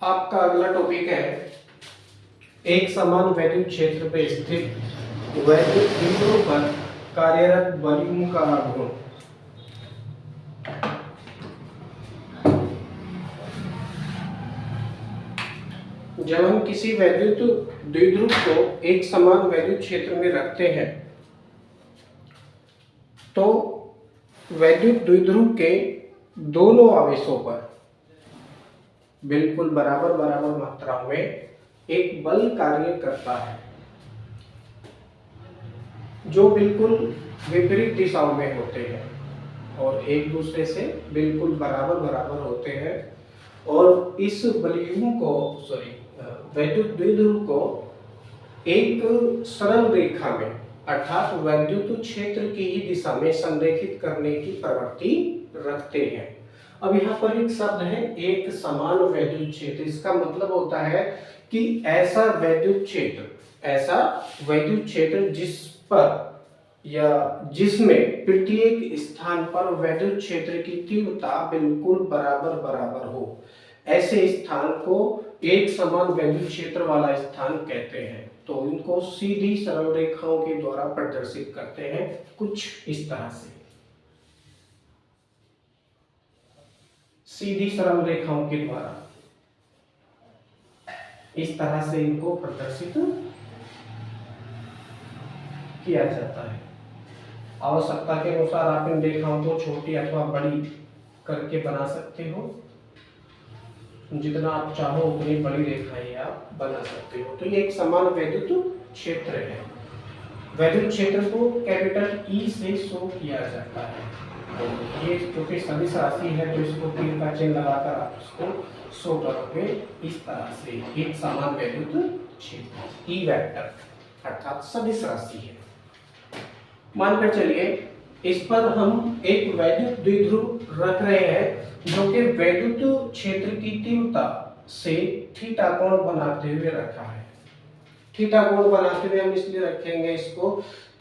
आपका अगला टॉपिक है एक समान वैद्युत क्षेत्र पे स्थित वैद्युत बिंदुओं पर कार्यरत बलयों का गुण। जब हम किसी वैद्युत द्विध्रुव को एक समान वैद्युत क्षेत्र में रखते हैं तो वैद्युत द्विध्रुव के दोनों आवेशों पर बिल्कुल बराबर बराबर मात्रा में एक बल कार्य करता है जो बिल्कुल विपरीत दिशाओं में होते हैं और एक दूसरे से बिल्कुल बराबर बराबर होते हैं। और इस बलयों को वैद्युत द्विध्रुव को एक सरल रेखा में अर्थात वैद्युत क्षेत्र की ही दिशा में संरेखित करने की प्रवृत्ति रखते हैं। अब यहाँ पर एक शब्द है एक समान वैद्युत क्षेत्र। इसका मतलब होता है कि ऐसा वैद्युत क्षेत्र जिस पर या जिसमें प्रत्येक स्थान पर वैद्युत क्षेत्र की तीव्रता बिल्कुल बराबर बराबर हो, ऐसे स्थान को एक समान वैद्युत क्षेत्र वाला स्थान कहते हैं। तो इनको सीधी सरल रेखाओं के द्वारा प्रदर्शित करते हैं कुछ इस तरह से। सीधी सरल रेखाओं के द्वारा इस तरह से इनको प्रदर्शित किया जाता है। आवश्यकता के अनुसार आप इन रेखाओं को छोटी अथवा बड़ी करके बना सकते हो। जितना आप चाहो उतनी बड़ी रेखाएं आप बना सकते हो। तो ये एक समान वैद्युत क्षेत्र है। वैद्युत क्षेत्र को कैपिटल ई से शो किया जाता है। ये क्योंकि सदिश राशि है तो इसको तीर का चिन्ह लगाकर आप इसको शो करोगे इस तरह से। एक समान वैद्युत क्षेत्र ई वेक्टर अर्थात सदिश राशि है। मानकर चलिए इस पर हम एक वैद्युत द्विध्रुव रख रहे हैं जो कि वैद्युत क्षेत्र की तीव्रता से थीटा कोण बनाते हुए रखा है। थीटा कोण बनाते हुए हम इसलिए रखेंगे इसको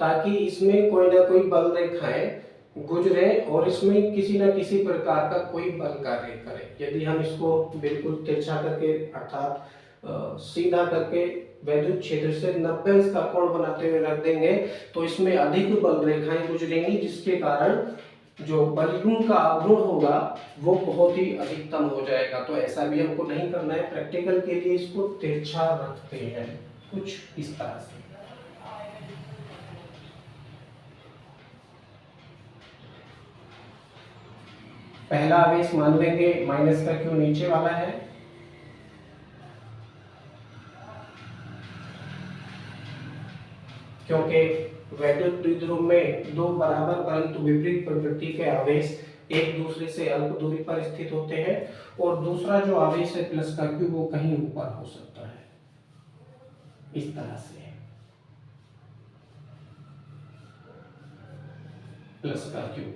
ताकि इसमें कोई ना कोई बल रेखाएं गुजरे और इसमें किसी न किसी प्रकार का कोई बल कार्य करे। यदि हम इसको बिल्कुल तिरछा करके अर्थात सीधा करके वैद्युत क्षेत्र से 90 अंश का कोण बनाते हुए रख देंगे तो इसमें अधिक बल रेखाएं गुजरेंगी, जिसके कारण जो बलयों का गुण होगा वो बहुत ही अधिकतम हो जाएगा। तो ऐसा भी हमको नहीं करना है। प्रैक्टिकल के लिए इसको तिरछा रखते हैं कुछ इस तरह से। पहला आवेश मान लेंगे माइनस का क्यू नीचे वाला है, क्योंकि वैद्युत द्विध्रुव में दो बराबर परंतु विपरीत प्रवृत्ति के आवेश एक दूसरे से अल्प दूरी पर स्थित होते हैं और दूसरा जो आवेश है प्लस का क्यू वो कहीं ऊपर हो सकता है इस तरह से प्लस का क्यू।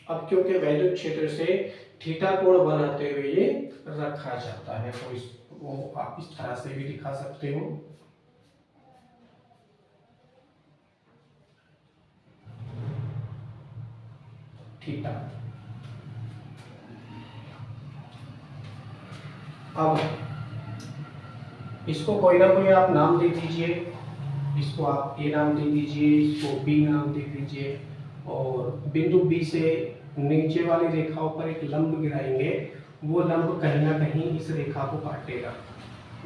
अब क्योंकि वैद्युत क्षेत्र से थीटा कोण बनाते हुए ये रखा जाता है तो इसको आप इस तरह से भी दिखा सकते हो। थीटा। अब इसको कोई ना कोई आप नाम दे दीजिए। इसको आप ए नाम दे दीजिए, इसको बी नाम दे दीजिए और बिंदु बी से नीचे वाली रेखाओं पर एक लंब गिराएंगे। वो लंब कहीं ना कहीं इस रेखा को काटेगा।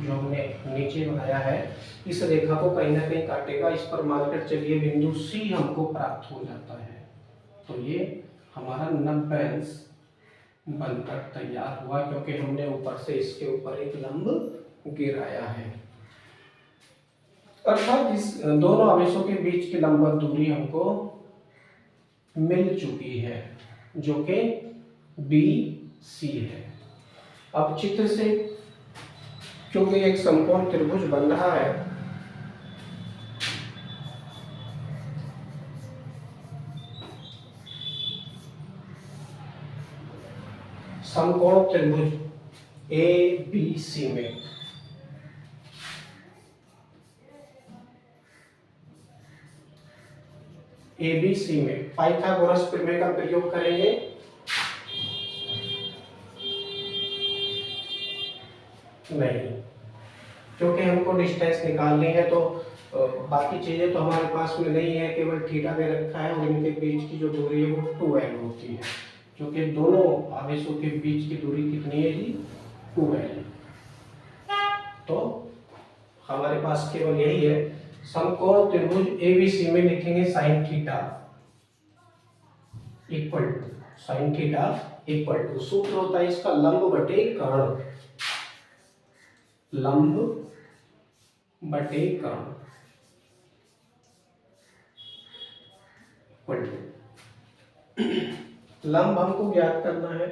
जो हमने नीचे बनाया है इस रेखा को कहीं ना कहीं काटेगा। इस पर मानकर चलिए बिंदु सी हमको प्राप्त हो जाता है तो ये हमारा 90 अंश बनकर तैयार हुआ क्योंकि हमने ऊपर से इसके ऊपर एक लंब गिराया है। अर्थात इस दोनों आवेशों के बीच की लंबवत दूरी हमको मिल चुकी है जो कि बी सी है। अब चित्र से क्योंकि एक समकोण त्रिभुज बन रहा है समकोण त्रिभुज ए बी सी में एबीसी में पाइथागोरस प्रमेय का प्रयोग करेंगे। नहीं, क्योंकि हमको डिस्टेंस निकालनी है तो बाकी चीज़ें तो हमारे पास में नहीं है, केवल थीटा दे रखा है और इनके बीच की जो दूरी है वो 2l होती है, क्योंकि दोनों आवेशों के बीच की दूरी कितनी है जी, 2l। तो हमारे पास केवल यही है। समकोण त्रिभुज ABC में लिखेंगे साइन थीटा इक्वल टू सूत्र होता है इसका लंब बटे कर्ण, लंब बटे कर्ण इक्वल टू, लंब हमको ज्ञात करना है,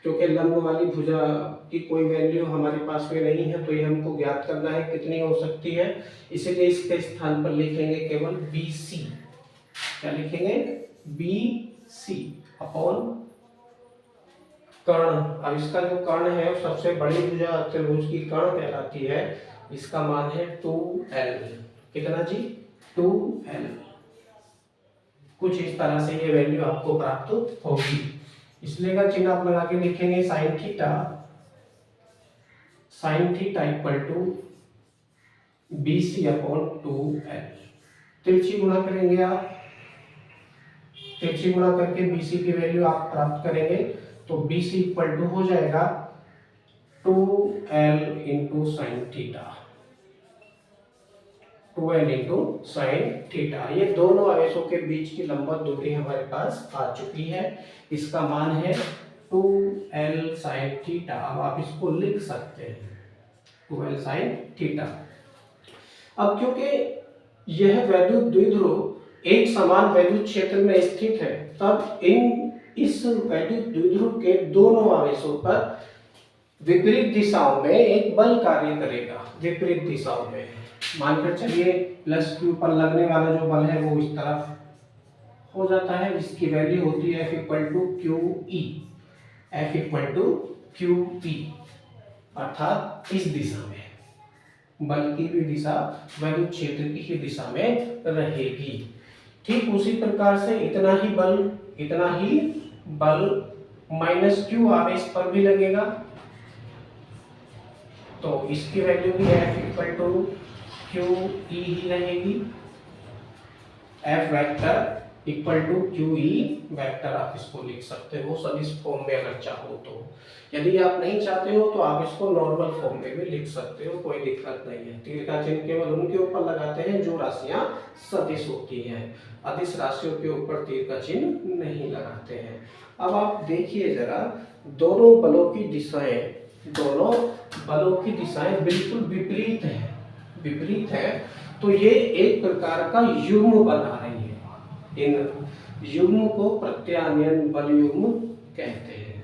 क्योंकि लंब वाली भुजा की कोई वैल्यू हमारे पास में नहीं है, तो ये हमको ज्ञात करना है कितनी हो सकती है। इसीलिए इसके स्थान पर लिखेंगे केवल BC। क्या लिखेंगे, BC अपॉन कर्ण। अब इसका जो कर्ण है वो सबसे बड़ी भुजा त्रिभुज की कर्ण कहलाती है, इसका मान है 2l। कितना जी, 2l। कुछ इस तरह से ये वैल्यू आपको प्राप्त होगी, इसलिए का चिन्ह आप लगा के लिखेंगे sine theta equal to BC upon 2l। तिरछी गुणा करेंगे आप, तिरछी गुणा करके BC की वैल्यू आप प्राप्त करेंगे, तो BC इक्वल टू हो जाएगा 2l into sine theta, 2l into sine theta. ये दोनों आवेशों के बीच की लंबवत दूरी हमारे पास आ चुकी है, इसका मान है 2l साइन थीटा। अब आप इसको लिख सकते हैं 2l साइन थीटा। अब क्योंकि यह वैद्युत द्विध्रुव एक समान वैद्युत क्षेत्र में स्थित है, तब इस वैद्युत द्विध्रुव के दोनों आवेशों पर विपरीत दिशाओं में एक बल कार्य करेगा। विपरीत दिशाओं में मानकर चलिए प्लस Q पर लगने वाला जो बल है वो इस तरफ हो जाता है, जिसकी वैल्यू होती है F equal to QE, F equal to QE, अर्थात इस दिशा में बल की भी दिशा वैद्युत क्षेत्र की ही दिशा में रहेगी। ठीक उसी प्रकार से इतना ही बल माइनस Q आवेश पर भी लगेगा, तो इसकी वैल्यू भी F इक्वल टू QE ही रहेगी। F vector equal to QE vector आप इसको लिख सकते हो सदिश फॉर्म में अगर चाहो तो। यदि आप नहीं चाहते हो तो आप इसको नॉर्मल फॉर्म में भी लिख सकते हो, कोई दिक्कत नहीं है। तीर का चिन्ह केवल उनके ऊपर लगाते हैं जो राशियां सदिश होती हैं, अदिश राशियों के ऊपर तीर का चिन्ह नहीं लगाते हैं। अब आप देखिए जरा, दोनों बलों की दिशाएं बिल्कुल विपरीत है, तो ये एक प्रकार का युग्म बना रही है। इन युग्म को प्रत्यानयन बल युग्म कहते हैं।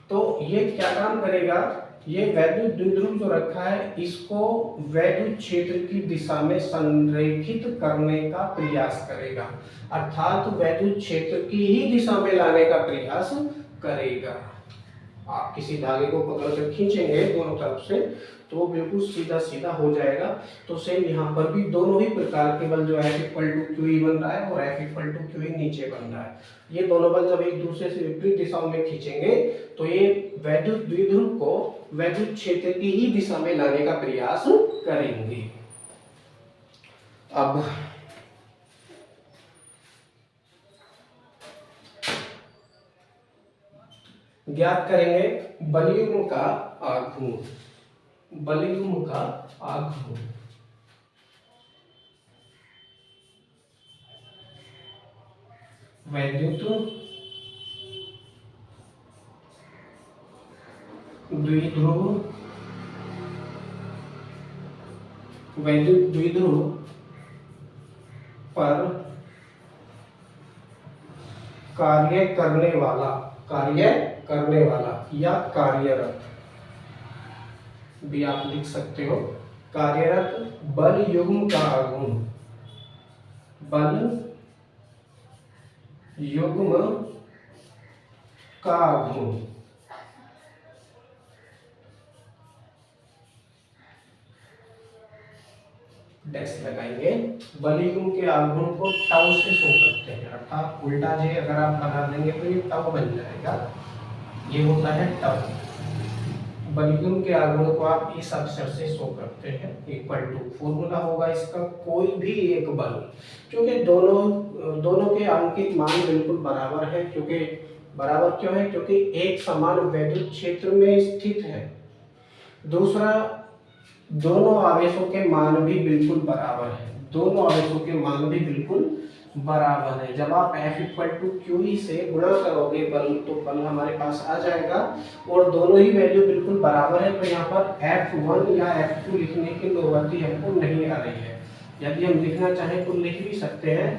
तो ये क्या काम करेगा, ये वैद्युत द्विध्रुव जो रखा है इसको वैद्युत क्षेत्र की दिशा में संरेखित करने का प्रयास करेगा, अर्थात वैद्युत क्षेत्र की ही दिशा में लाने का प्रयास करेगा। आप किसी धागे को पकड़ कर खींचेंगे दोनों तरफ से तो वो बिल्कुल सीधा सीधा हो जाएगा। तो सेम यहाँ पर भी दोनों ही प्रकार के बल जो F इक्वल टू QE बन रहा है और F इक्वल टू QE नीचे बन रहा है, ये दोनों बल जब एक दूसरे से विपरीत दिशाओं में खींचेंगे तो ये वैद्युत द्विध्रुव को वैद्युत क्षेत्र की ही दिशा में लाने का प्रयास करेंगे। अब ज्ञात करेंगे बलयुग्म का आघूर्ण। बलयुग्म का आघूर्ण वैद्युत द्विध्रुव पर कार्य करने वाला या कार्यरत भी आप लिख सकते हो। कार्यरत बल युग्म का आघूर्ण, बल युग्म का आघूर्ण डैश लगाएंगे। बल युग्म के आघूर्ण को टाउ से शो करते हैं, अर्थात उल्टा जे अगर आप बना देंगे तो ये टाउ बन जाएगा। ये होता है टाउ। बलयुग्म के आघूर्ण को आप इस अक्षर से शो करते हैं, इक्वल टू फॉर्मूला होगा इसका कोई भी एक बल, क्योंकि दोनों के अंकित मान बिल्कुल बराबर है। क्योंकि बराबर क्यों है? क्योंकि एक समान वैद्युत क्षेत्र में स्थित है। दूसरा, दोनों आवेशों के मान भी बिल्कुल बराबर है, दोनों आवेशों के मान भी बिल्कुल बराबर है। जब आप F इक्वल टू QE से गुणा करोगे बल, तो बल हमारे पास आ जाएगा और दोनों ही वैल्यू बिल्कुल बराबर है, तो यहाँ पर F1 या F2 लिखने की नौबत हमको नहीं आ रही है। यदि हम लिखना चाहें तो लिख भी सकते हैं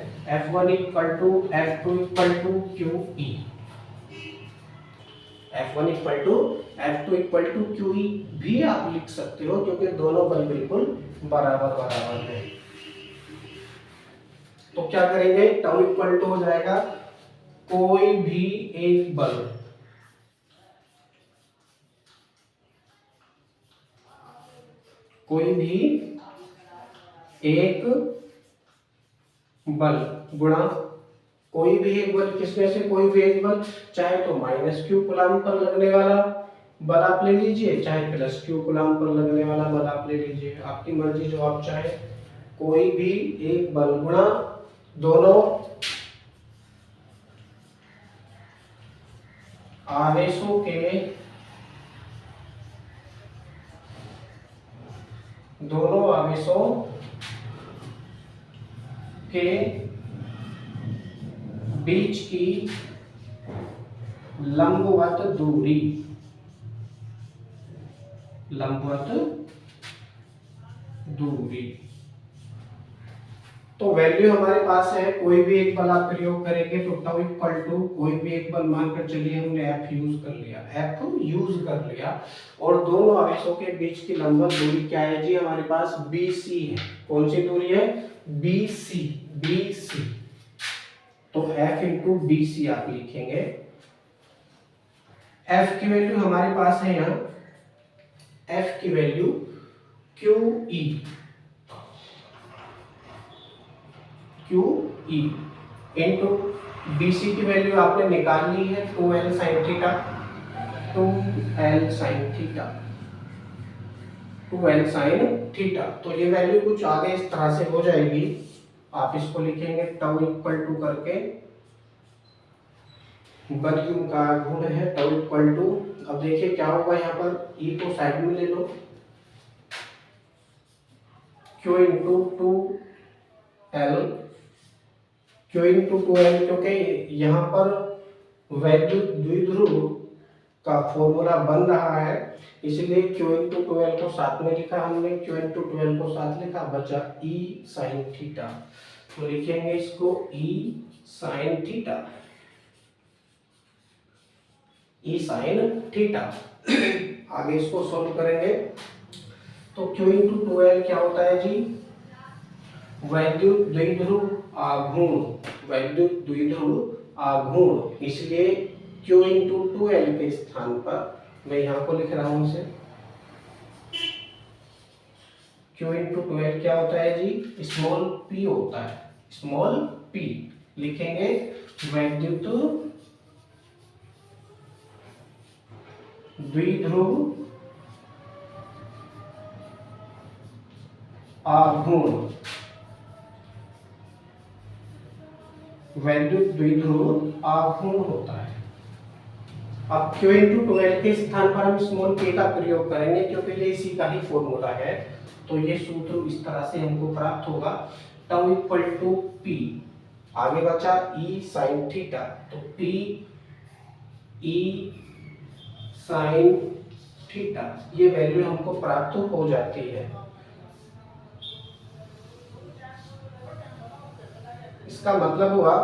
F1 equal to F2 equal to QE, F1 equal to F2 equal to QE भी आप लिख सकते हो, क्योंकि दोनों बल बिल्कुल बराबर है। तो क्या करेंगे, टाउ इक्वल टू हो जाएगा कोई भी एक बल, कोई भी एक बल गुणा कोई भी एक बल, किसमें से कोई भी एक बल, चाहे तो -q कूलम पर लगने वाला बल आप ले लीजिए, चाहे +q कूलम पर लगने वाला बल आप ले लीजिए, आपकी मर्जी, जो आप चाहे। कोई भी एक बल गुणा दोनों आवेशों के बीच की लंबवत दूरी, तो वैल्यू हमारे पास है, कोई भी एक बल आप प्रयोग करेंगे तो टाउ इक्वल टू कोई भी एक बल मानकर चलिए हमने F यूज कर लिया और दोनों आवेशों के बीच की लंबवत दूरी क्या है जी, हमारे पास BC है। कौन सी दूरी है? BC। तो F इंटू BC आप लिखेंगे। F की वैल्यू हमारे पास है यहाँ, F की वैल्यू QE इंटू BC की वैल्यू आपने निकाल ली है 2L sin theta, 2L sin theta. तो ये वैल्यू कुछ आगे इस तरह से हो जाएगी, आप इसको लिखेंगे टाउ इक्वल टू करके, बलयुग्म का गुण है टाउ इक्वल टू। अब देखिए क्या होगा, यहाँ पर E को साइड में ले लो, Q इंटू 2L, क्योंकि यहाँ पर वैद्युत द्विध्रुव का फॉर्मूला बन रहा है, इसलिए Q इंटू 2L को साथ में लिखा हमने, Q इंटू 2L को साथ लिखा, बचा E sin थीटा। तो लिखेंगे इसको E sin थीटा। आगे इसको सॉल्व करेंगे तो Q इंटू 2L क्या होता है जी, वैद्युत द्विध्रुव आघूर्ण, इसलिए Q इंटू 2L के स्थान पर मैं यहाँ को लिख रहा हूँ इसे, Q इंटू 2L क्या होता है जी, स्मॉल p होता है, स्मॉल p लिखेंगे, वैद्युत द्विध्रुव आघूर्ण, वैद्युत द्विध्रुव आघूर्ण होता है। अब Q इंटू 2L के स्थान पर हम स्मॉल p का प्रयोग करेंगे, क्योंकि ये इसी का ही फॉर्मूला है। तो ये सूत्र इस तरह से हमको प्राप्त होगा, टाउ इक्वल टू p, आगे बचा E sin थीटा, तो P E sin थीटा, ये वैल्यू हमको प्राप्त हो जाती है। इसका मतलब हुआ,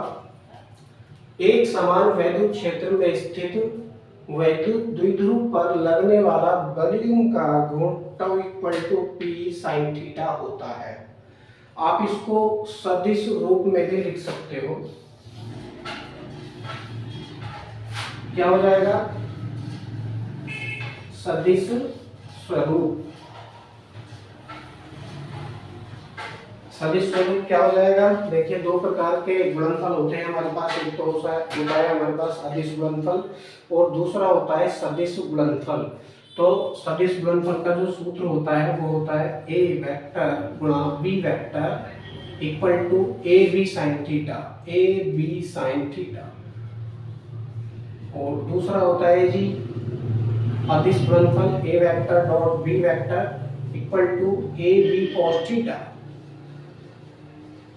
एक समान वैद्युत क्षेत्र में स्थित वैद्युत द्विध्रुव पर लगने वाला बलयुग्म का गुण tau equal to P sin theta होता है। आप इसको सदिश रूप में भी लिख सकते हो, क्या हो जाएगा, सदिश स्वरूप। सदिश स्वरूप क्या हो जाएगा, देखिए दो प्रकार के गुणनफल होते हैं हमारे पास, एक तो होता है हमारे पास अदिश गुणनफल और दूसरा होता है सदिश गुणनफल। तो सदिश गुणनफल का जो सूत्र होता है वो होता है ए वेक्टर गुणा B vector equal to A B sine theta, A B sine theta. और दूसरा होता है जी अदिश गुणनफल A vector dot B vector equal to A B cos theta.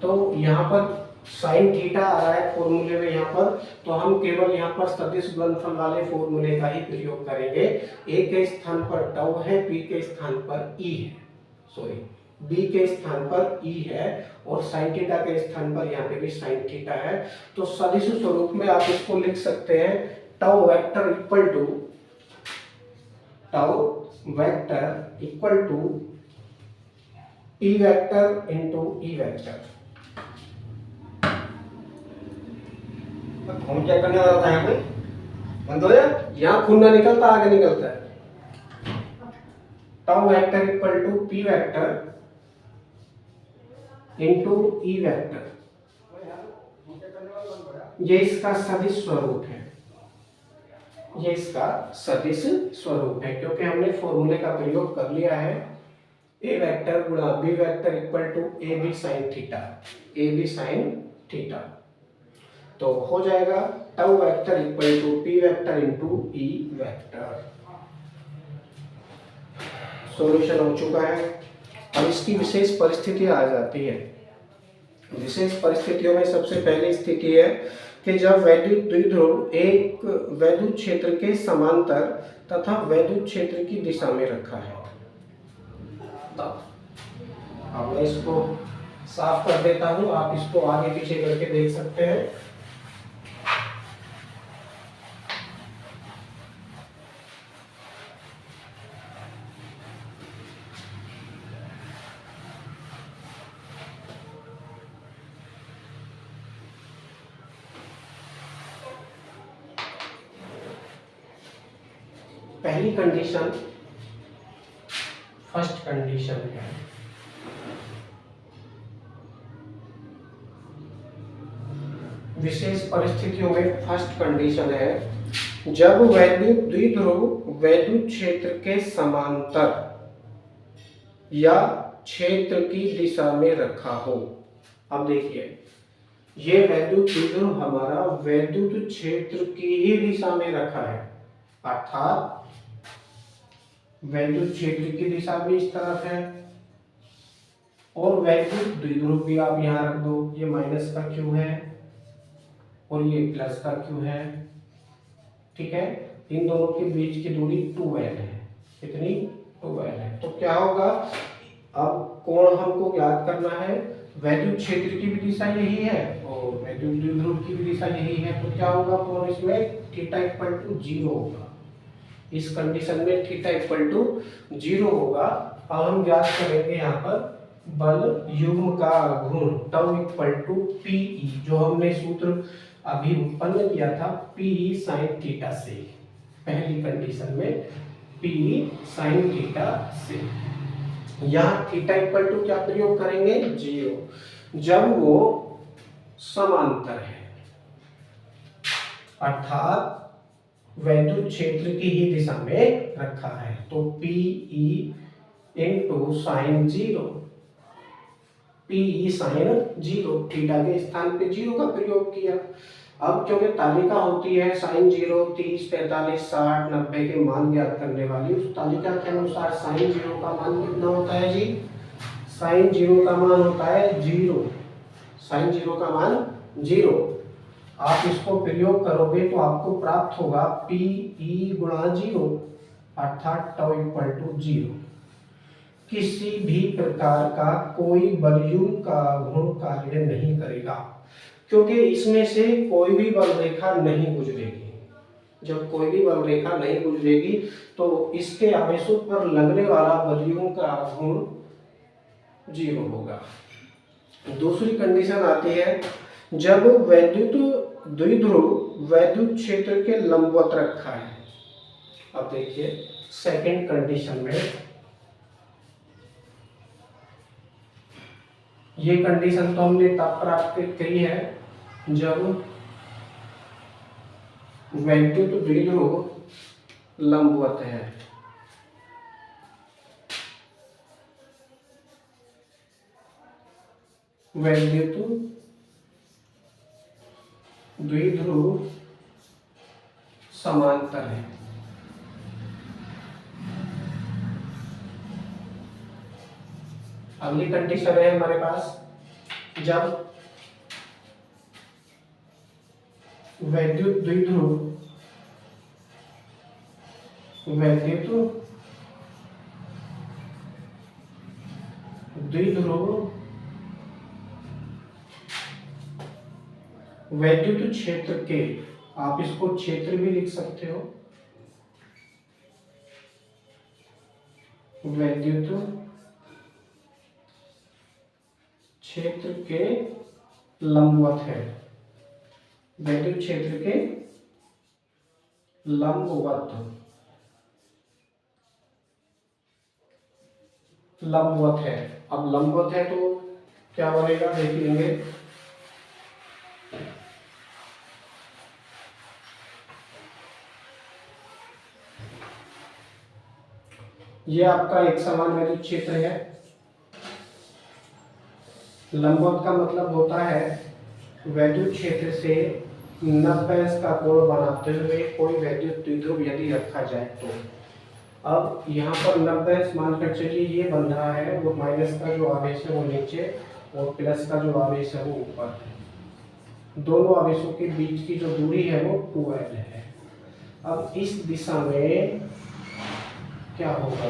तो यहाँ पर साइन थीटा आ रहा है फॉर्मूले में यहाँ पर, तो हम केवल यहाँ पर सदिश गुणनफल वाले फॉर्मूले का ही प्रयोग करेंगे। ए के स्थान पर टाउ है, बी के स्थान पर ई है, सॉरी बी के स्थान पर ई है और साइन थीटा के स्थान पर यहाँ पे भी साइन थीटा है। तो सदिश स्वरूप में आप इसको लिख सकते हैं tau vector equal to P vector into E vector. खून क्या करने वाला था यहाँ पे? बंद हो गया? यहाँ खून ना निकलता, आगे निकलता है। Tau vector equal to P vector into E vector, ये इसका सदिश स्वरूप है, ये इसका सदिश स्वरूप है क्योंकि हमने फॉर्मूले का प्रयोग कर लिया है। ए वेक्टर गुणा B vector equal to A B sine theta, A B sine theta. तो हो जाएगा tau vector equal to P vector into E vector. Solution हो चुका है। अब इसकी विशेष परिस्थितियां आ जाती है। विशेष परिस्थितियों में सबसे पहली स्थिति है कि जब वैद्युत द्विध्रुव एक वैद्युत क्षेत्र के समांतर तथा वैद्युत क्षेत्र की दिशा में रखा है। तब अब मैं इसको साफ कर देता हूं, आप इसको आगे पीछे करके देख सकते हैं। पहली कंडीशन फर्स्ट कंडीशन है, विशेष परिस्थितियों में फर्स्ट कंडीशन है जब वैद्युत द्विध्रुव वैद्युत क्षेत्र के समांतर या क्षेत्र की दिशा में रखा हो। अब देखिए ये वैद्युत द्विध्रुव हमारा वैद्युत क्षेत्र की ही दिशा में रखा है, अर्थात वैद्युत क्षेत्र की दिशा भी इस तरफ है और वैद्युत द्विध्रुव भी आप यहाँ रख दो, ये माइनस का क्यू है और ये प्लस का क्यू है, ठीक है। इन दोनों के बीच की दूरी 2l है, कितनी 2l है। तो क्या होगा, अब कोण हमको ज्ञात करना है, वैद्युत क्षेत्र की भी दिशा यही है और वैद्युत द्विध्रुव की भी दिशा यही है, तो क्या होगा कोण इसमें थीटा इक्वल टू 0 होगा। इस कंडीशन में थीटा इक्वल टू 0 होगा। अब हम ज्ञात करेंगे यहाँ पर बल युग्म का गुण टाउ इक्वल टू पीई, जो हमने सूत्र अभी उत्पन्न किया था पीई साइन थीटा से। पहली कंडीशन में पीई साइन थीटा से, यहाँ थीटा इक्वल टू क्या प्रयोग करेंगे 0, जब वो समांतर है अर्थात वैद्युत क्षेत्र की ही दिशा में रखा है। तो PE into sine 0, PE sine 0, theta के स्थान पे 0 का प्रयोग किया। अब क्योंकि तालिका होती है साइन 0, 30, 45, 60, 90 के मान ज्ञात करने वाली, उस तालिका के अनुसार साइन 0 का मान कितना होता है जी, साइन 0 का मान होता है 0, साइन 0 का मान 0। आप इसको प्रयोग करोगे तो आपको प्राप्त होगा पीई गुणा 0 अर्थात टाउ इक्वल टू 0। किसी भी प्रकार का कोई बलयुग्म का गुण कार्य नहीं करेगा क्योंकि इसमें से कोई भी बल रेखा नहीं गुजरेगी। जब कोई भी बल रेखा नहीं गुजरेगी तो इसके आवेशों पर लगने वाला बलयुग्म का गुण 0 होगा। दूसरी कंडीशन आती है जब वैद्युत द्विध्रुव वैद्युत क्षेत्र के लंबवत रखा है। अब देखिए सेकंड कंडीशन में ये कंडीशन तो हमने तब प्राप्त करी है जब वैद्युत द्विध्रुव लंबवत है, वैद्युत द्विध्रुव समांतर है। अगली कंडीशन है हमारे पास, जब वैद्युत द्विध्रुव वैद्युत क्षेत्र के, आप इसको क्षेत्र भी लिख सकते हो, वैद्युत क्षेत्र के लंबवत है, वैद्युत क्षेत्र के लंबवत है। अब लंबवत है तो क्या बनेगा देख लेंगे। ये आपका एक समान वैद्युत क्षेत्र है। लंबवत का मतलब होता है वैद्युत क्षेत्र से 90° का कोण बनाते हुए कोई वैद्युत द्विध्रुव यदि रखा जाए तो। अब यहाँ पर 90° मानकर चलिए ये बन रहा है, वो माइनस का जो आवेश है वो नीचे और प्लस का जो आवेश है वो ऊपर है। दोनों आवेशों के बीच की जो दूरी है वो 2L है। अब इस दिशा में क्या होगा,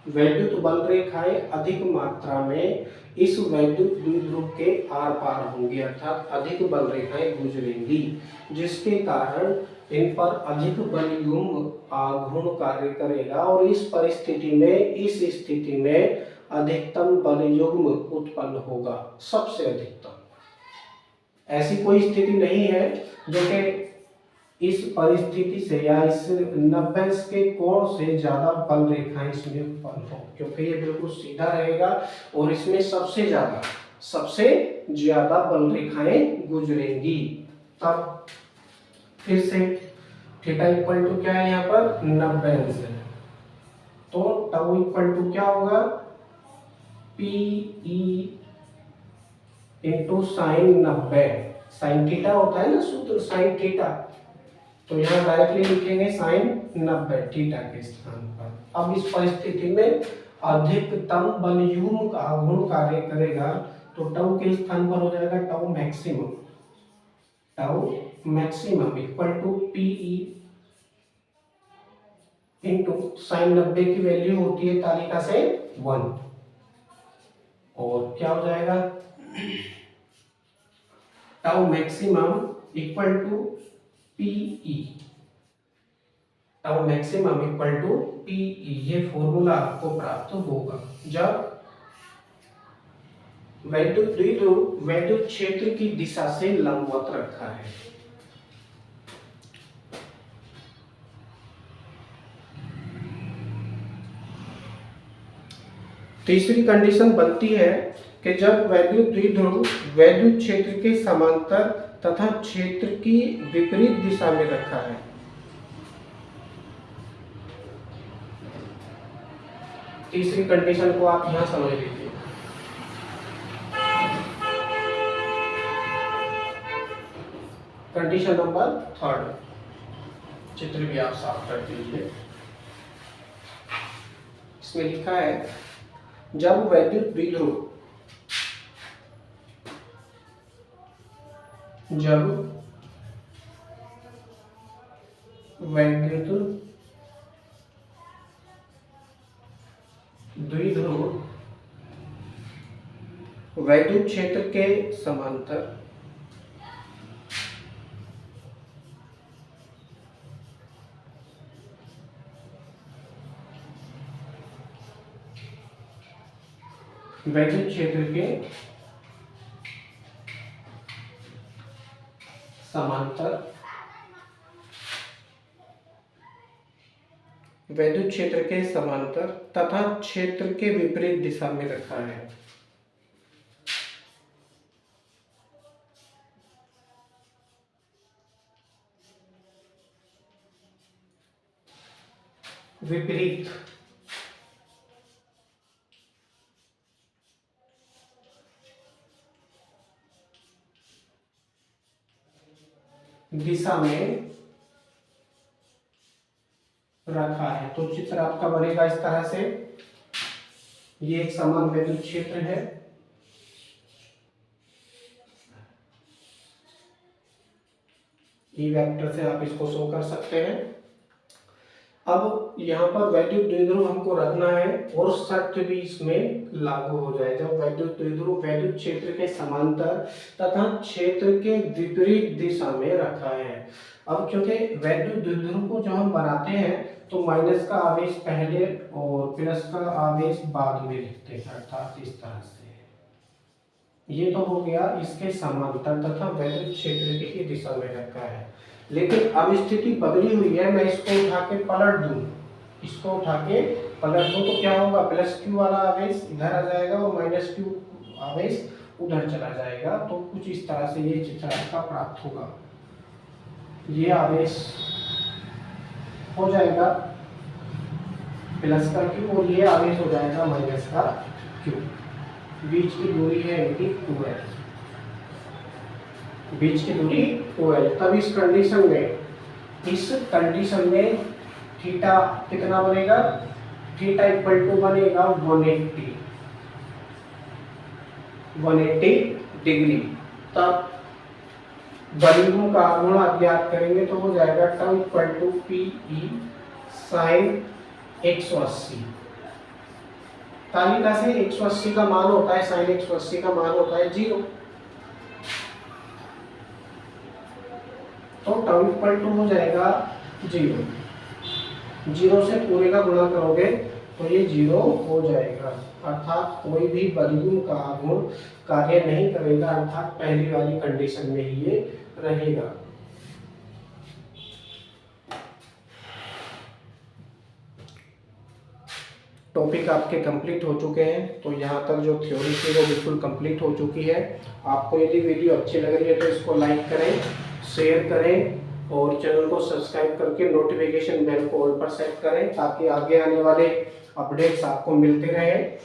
वैद्युत बल रेखाएं अधिक मात्रा में इस वैद्युत द्विध्रुव के आर पार होंगी, अर्थात अधिक बल रेखाएं गुजरेंगी, जिसके कारण इन पर अधिक बलयुग्म आघूर्ण कार्य करेगा और इस स्थिति में अधिकतम बलयुग्म उत्पन्न होगा, सबसे अधिकतम। ऐसी कोई स्थिति नहीं है जो कि इस परिस्थिति से या इस 90° के कोण से ज्यादा बल रेखाएं इसमें उत्पन्न हो, क्योंकि ये बिल्कुल सीधा रहेगा और इसमें सबसे ज्यादा बल रेखाएं गुजरेंगी। तब फिर से थीटा इक्वल टू क्या है यहाँ पर 90° है, तो टाउ इक्वल टू क्या होगा PE into sine 90। Sine theta होता है ना सूत्र साइन थीटा, तो यहाँ डायरेक्टली लिखेंगे साइन 90 थीटा के स्थान पर। अब इस परिस्थिति में अधिकतम बलयुग्म का आघूर्ण कार्य करेगा, तो टाउ के स्थान पर हो जाएगा tau maximum equal to PE into sine 90 की वैल्यू होती है तालिका से 1, और क्या हो जाएगा tau maximum equal to PE, tau maximum equal to PE। ये फॉर्मूला आपको प्राप्त होगा जब वैद्युत द्विध्रुव वैद्युत क्षेत्र की दिशा से लंबवत रखा है। तीसरी कंडीशन बनती है कि जब वैद्युत द्विध्रुव वैद्युत क्षेत्र के समांतर तथा क्षेत्र की विपरीत दिशा में रखा है। तीसरी कंडीशन को आप यहां समझ लीजिए। कंडीशन नंबर 3, चित्र भी आप साफ कर दीजिए। इसमें लिखा है जब वैद्युत द्विध्रुव वैद्युत क्षेत्र के समांतर वैद्युत क्षेत्र के समांतर वैद्युत क्षेत्र के समांतर तथा क्षेत्र के विपरीत दिशा में रखा है। विपरीत दिशा में रखा है। तो चित्र आपका बनेगा इस तरह से। ये एक समान विद्युत क्षेत्र है। ई वेक्टर से आप इसको शो कर सकते हैं। अब यहाँ पर वैद्युत द्विध्रुव हमको रखना है और शर्त भी इसमें लागू हो जाए। जब वैद्युत द्विध्रुव वैद्युत क्षेत्र के समांतर तथा क्षेत्र के विपरीत दिशा में रखा है। अब क्योंकि वैद्युत द्विध्रुव को जो हम बनाते हैं तो माइनस का आवेश पहले और प्लस का आवेश बाद में लिखते हैं, अर्थात इस तरह से। ये तो हो गया इसके समांतर तथा वैद्युत क्षेत्र की दिशा में रखा है। लेकिन अब स्थिति बदली हुई है, मैं इसको उठा के पलट दूं, इसको उठा के पलट दूं तो क्या होगा, प्लस क्यू वाला आवेश इधर आ जाएगा और माइनस क्यू आवेश उधर चला जाएगा। तो कुछ इस तरह से ये चित्र आपका प्राप्त होगा। ये आवेश हो जाएगा प्लस का क्यू और ये आवेश हो जाएगा माइनस का क्यू। बीच की दूरी है इनकी 2l, बीच की दूरी 2l। तब इस कंडीशन में थीटा कितना बनेगा, थीटा इक्वल टू बनेगा 180 डिग्री। तब बलयुग्म का गुण आप याद करेंगे तो हो जाएगा term equal to PE sin 180। तालिका से 180 का मान होता है, sin 180 का मान होता है 0। तो टर्म इक्वल टू हो जाएगा 0। 0 से पूरे का गुणा करोगे तो ये 0 हो जाएगा। अर्थात कोई भी बलयुग्म का गुण कार्य नहीं करेगा, अर्थात पहली वाली कंडीशन में ही ये रहेगा। टॉपिक आपके कंप्लीट हो चुके हैं। तो यहाँ तक जो थ्योरी थी वो बिल्कुल कंप्लीट हो चुकी है। आपको यदि वीडियो अच्छी लग रही है तो इसको लाइक करें, शेयर करें और चैनल को सब्सक्राइब करके नोटिफिकेशन बेल को ऑल पर सेट करें ताकि आगे आने वाले अपडेट्स आपको मिलते रहें।